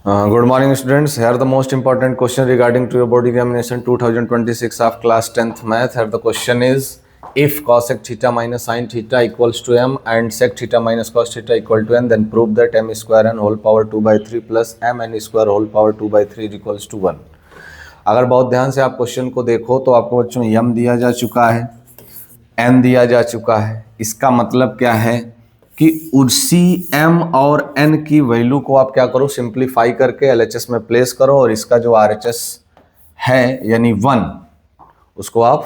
Good morning, students. Here are the most important question regarding to your board examination 2026 of class 10th math. Here the question is, if cosec theta minus sin theta equals to m and sec theta minus cos theta equal to n, then prove that m square n whole power 2 by 3 plus m n square whole power 2 by 3 is equals to 1. अगर बहुत ध्यान से आप question को देखो तो आपको बच्चों m दिया जा चुका है, n दिया जा चुका है. इसका मतलब क्या है कि उसी m और n की वैल्यू को आप क्या करो, सिंप्लीफाई करके LHS में प्लेस करो और इसका जो RHS है यानी 1 उसको आप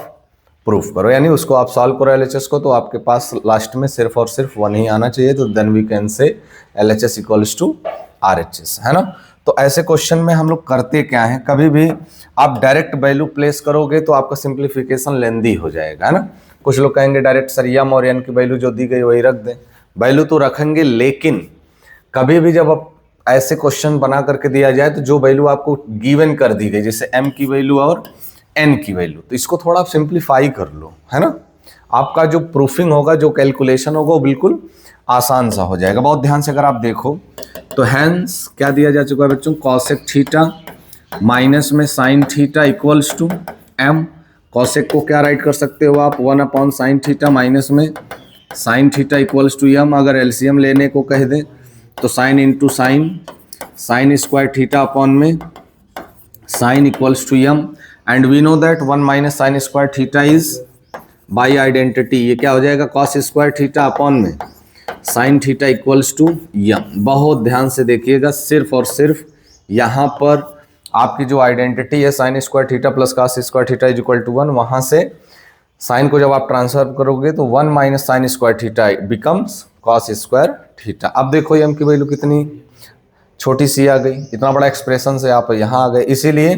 प्रूफ करो, यानी उसको आप सॉल्व करो LHS को, तो आपके पास लास्ट में सिर्फ और सिर्फ 1 ही आना चाहिए. तो then we can say LHS equals to RHS, है ना. तो ऐसे क्वेश्चन में हम लोग करते क्या है, कभी भी आप डायरेक्ट वैल्यू प्लेस करोगे तो आपका सिंप्लीफिकेशन लेंदी हो जाएगा, है ना. कुछ लोग कहेंगे डायरेक्ट सर m और n की वैल्यू जो दी गई वही रख दें. वैल्यू तो रखेंगे, लेकिन कभी भी जब आप ऐसे क्वेश्चन बना करके दिया जाए तो जो वैल्यू आपको गिवन कर दी गई, जैसे m की वैल्यू और n की वैल्यू, तो इसको थोड़ा आप सिंप्लीफाई कर लो, है ना. आपका जो प्रूफिंग होगा, जो कैलकुलेशन होगा, वो बिल्कुल आसान सा हो जाएगा. बहुत ध्यान से अगर आप देखो तो हैंस क्या दिया जा चुका है बच्चों, कॉसेक थीटा माइनस में sine theta equals to m. Cosec को क्या राइट कर सकते हो आप, 1 अपॉन साइन थीटा माइनस में sine theta equals to m. अगर एलसीएम लेने को कह दें तो sine into sine, sine square theta upon में sine equals to m. And we know that 1 minus sine square theta is by identity, ये क्या हो जाएगा, कॉस स्क्वायर थीटा अपॉन में sine theta equals to m. बहुत ध्यान से देखिएगा, सिर्फ और सिर्फ यहाँ पर आपकी जो आइडेंटिटी है sine square theta plus cos square theta is equal to 1, वहाँ से साइन को जब आप ट्रांसफर करोगे तो 1 minus sine square theta becomes cos square theta. अब देखो m की वैल्यू कितनी छोटी सी आ गई, इतना बड़ा एक्सप्रेशन से आप यहाँ आ गए. इसीलिए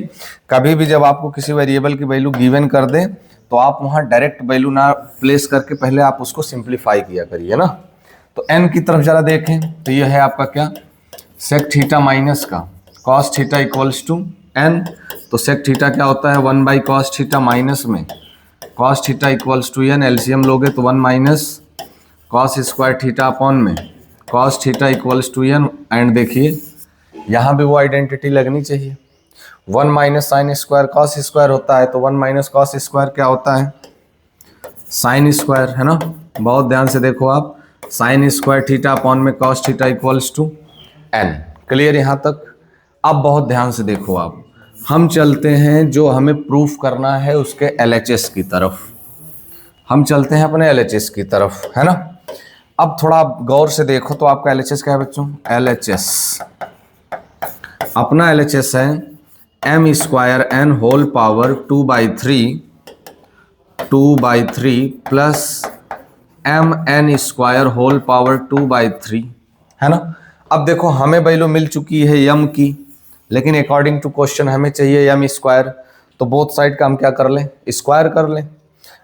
कभी भी जब आपको किसी वेरिएबल की वैल्यू गिवन कर दें तो आप वहाँ डायरेक्ट वैल्यू ना प्लेस करके पहले आप उसको सिंप्लीफाई किया करिए ना. तो n की तरफ जरा देखें तो ये है आपका क्या, सेक थीटा माइनस का cos theta equals to n. तो सेक थीटा क्या होता है, 1 बाई कॉस थीटा माइनस में cos theta equals to n. LCM लोगे तो 1 minus cos square theta upon में cos theta equals to n. And देखिए यहाँ भी वो आइडेंटिटी लगनी चाहिए, 1 minus sine square cos square होता है, तो 1 माइनस कॉस स्क्वायर क्या होता है, साइन स्क्वायर, है ना. बहुत ध्यान से देखो आप, साइन स्क्वायर थीटा अपॉन में cos theta equals to n. Clear यहाँ तक. अब बहुत ध्यान से देखो आप, हम चलते हैं जो हमें प्रूफ करना है उसके LHS की तरफ, हम चलते हैं अपने LHS की तरफ, है ना. अब थोड़ा आप गौर से देखो तो आपका LHS क्या है बच्चों, LHS अपना LHS है m square n whole power 2 by 3 plus m n square whole power 2 by 3, है ना. अब देखो हमें वैल्यू मिल चुकी है m की, लेकिन अकॉर्डिंग टू क्वेश्चन हमें चाहिए m स्क्वायर, तो बोथ साइड का हम क्या कर लें, स्क्वायर कर लें.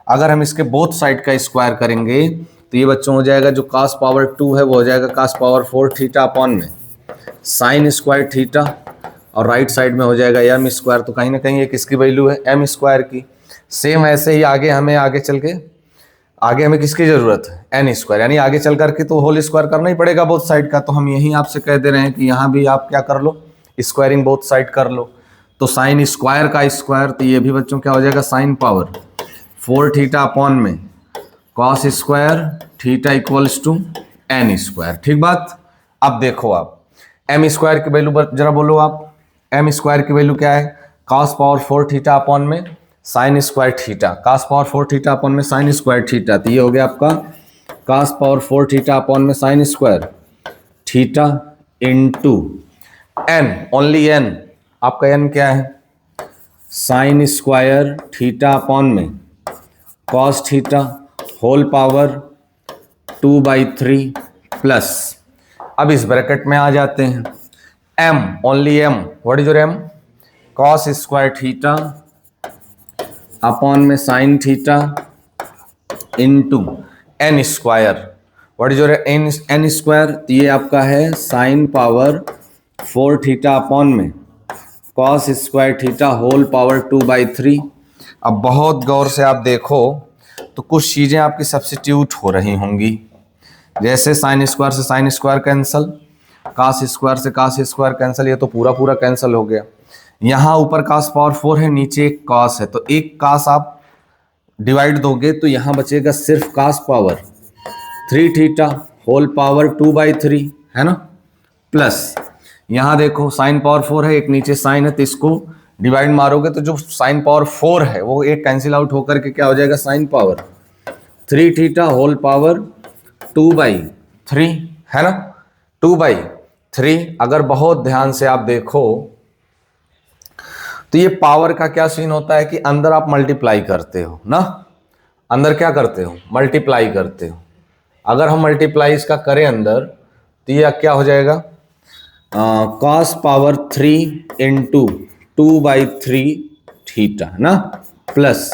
अगर हम इसके बोथ साइड का स्क्वायर करेंगे तो ये बच्चों हो जाएगा, जो cos पावर 2 है वो हो जाएगा cos पावर 4 थीटा अपॉन में साइन स्क्वायर थीटा, और राइट साइड में हो जाएगा m स्क्वायर. तो कहीं ना कहीं ये किसकी वैल्यू है, m स्क्वायर की. सेम ऐसे ही आगे हमें किसकी ज़रूरत है, n स्क्वायर, यानी आगे चल करके तो होल स्क्वायर करना ही पड़ेगा बोथ साइड का. तो हम यहीं आपसे कह दे रहे हैं कि यहाँ भी आप क्या कर लो, स्क्वायरिंग बोथ साइड कर लो. तो साइन स्क्वायर का स्क्वायर, तो ये भी बच्चों क्या हो जाएगा, साइन पावर 4 थीटा अपॉन में cos square theta equals to n square. ठीक बात. अब देखो आप m स्क्वायर की वैल्यू जरा बोलो आप, m स्क्वायर की वैल्यू क्या है, कॉस पावर 4 थीटा अपॉन में sine square theta, cos power 4 theta upon में साइन स्क्वायर थीटा, तो ये हो गया आपका कॉस पावर 4 थीटा अपॉन में sine square theta into n, only n. आपका n क्या है, साइन स्क्वायर थीटा अपॉन में cos theta whole power 2 by 3 plus, अब इस ब्रैकेट में आ जाते हैं, m, only m. What is your m, cos square theta upon में sine theta into n square. What is your n square, तो ये आपका है साइन पावर 4 थीटा अपॉन में cos square theta whole power 2 by 3. अब बहुत गौर से आप देखो तो कुछ चीज़ें आपकी सब्स्टिट्यूट हो रही होंगी, जैसे साइन स्क्वायर से sine square cancel, cos square से cos स्क्वायर कैंसिल, ये तो पूरा पूरा कैंसिल हो गया। यहाँ ऊपर cos पावर 4 है, नीचे एक cos है, तो एक cos आप डिवाइड दोगे तो यहाँ बचेगा सिर्फ cos power 3 theta whole power 2/3 है ना, प्लस यहाँ देखो साइन पावर 4 है, एक नीचे साइन है, तो इसको डिवाइड मारोगे तो जो साइन पावर 4 है वो एक कैंसिल आउट होकर के क्या हो जाएगा, sine power 3 theta whole power 2/3 है ना, 2/3। अगर बहुत ध्यान से आप देखो तो ये पावर का क्या सीन होता है कि अंदर आप मल्टीप्लाई करते हो ना, अंदर क्या करते हो, मल्टीप्लाई करते हो। अगर हम मल्टीप्लाई इसका करें अंदर तो ये क्या हो जाएगा, cos पावर 3 इंटू 2/3 थीटा ना, प्लस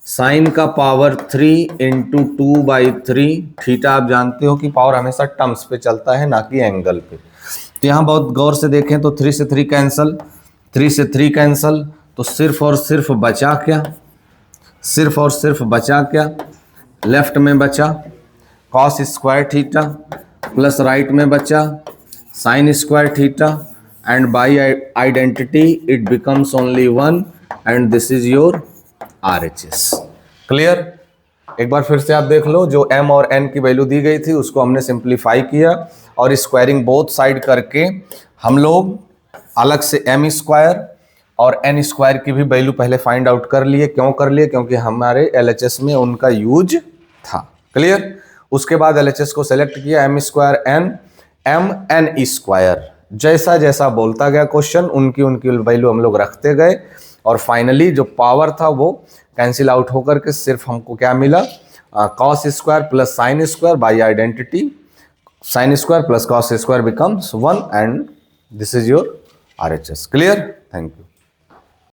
साइन का पावर 3 इंटू 2/3 थीटा। आप जानते हो कि पावर हमेशा टर्म्स पे चलता है ना कि एंगल पे। तो यहाँ बहुत गौर से देखें तो 3 से 3 कैंसल, 3 से 3 कैंसल, तो सिर्फ और सिर्फ बचा क्या, सिर्फ और सिर्फ बचा क्या, लेफ्ट में बचा cos square theta plus right में बचा sign square theta, and by identity it becomes only 1 and this is your RHS। Clear? एक बार फिर से आप देख लो, जो m और n की वैल्यू दी गई थी उसको हमने सिंप्लीफाई किया और स्क्वायरिंग बोथ साइड करके हम लोग अलग से m स्क्वायर और n स्क्वायर की भी वैल्यू पहले फाइंड आउट कर लिए। क्यों कर लिए? क्योंकि हमारे LHS में उनका यूज था। क्लियर? उसके बाद LHS को सेलेक्ट किया, m square n m n square, जैसा जैसा बोलता गया क्वेश्चन उनकी उनकी वैल्यू हम लोग रखते गए और फाइनली जो पावर था वो कैंसिल आउट होकर के सिर्फ हमको क्या मिला, cos square plus sine square by identity, sine square plus cos square becomes 1 and this is your RHS। Clear? Thank you.